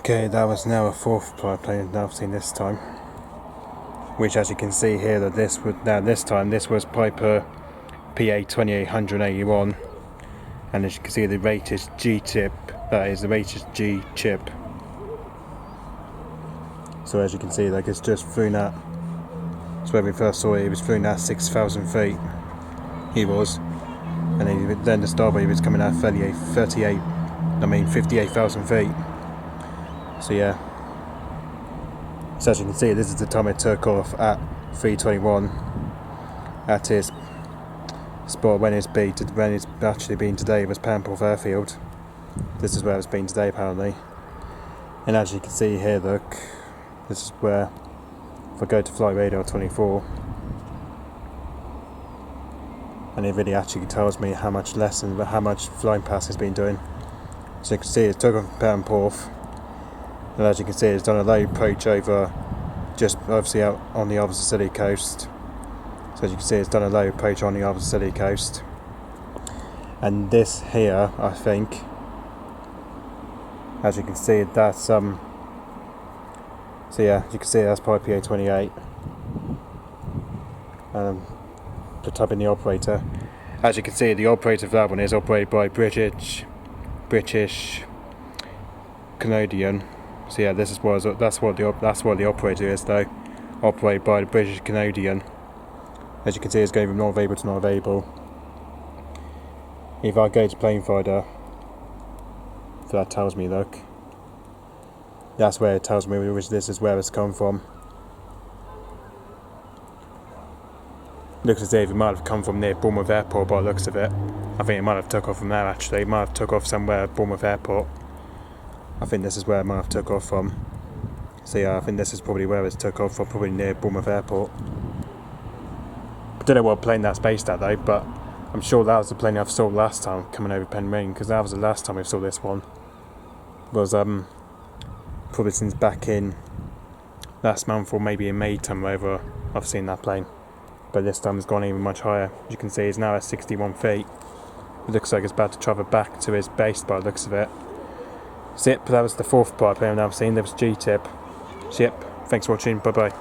Okay, that was now a fourth plane that I've seen this time. Which, as you can see here, that this was Piper PA-28-181, and as you can see, the rate is G tip. That is, the rate is G chip. So as you can see, like, it's just flown at. So when we first saw it, was flown at 6,000 feet. He was, and then the starboard was coming at 58,000 feet. So yeah. So as you can see, this is the time it took off at 3:21 at his spot when it's actually been today. It was Panporth Airfield. This is where it's been today apparently. And as you can see here, look, this is where, if I go to flight radar 24, and it really actually tells me how much less and how much flying past it's been doing. So you can see it took off Panporth, and as you can see, it's done a low approach over, just obviously out on the opposite Scilly coast. So as you can see, it's done a low approach on the opposite Scilly coast. And this here, I think, as you can see, that's so yeah, you can see that's Piper PA-28. To type in the operator. As you can see, the operator for that one is operated by British Caledonian. So yeah, that's what the operator is though, operated by the British Caledonian. As you can see, it's going from not available to not available. If I go to plane finder, so that tells me, look, that's where it tells me which this is where it's come from. Looks as if it might have come from near Bournemouth Airport by the looks of it. I think it might have took off from there actually. It might have took off somewhere at Bournemouth Airport. I think this is where it might have took off from. So yeah, I think this is probably where it took off from, probably near Bournemouth Airport. I don't know what plane that's based at though, but I'm sure that was the plane I saw last time coming over Penryn, because that was the last time I saw this one. It was probably since back in last month or maybe in May time over I've seen that plane. But this time it's gone even much higher. As you can see, it's now at 61 feet. It looks like it's about to travel back to its base by the looks of it. So yep, that was the fourth plane I've seen. There was G-tip. So yep, thanks for watching, bye bye.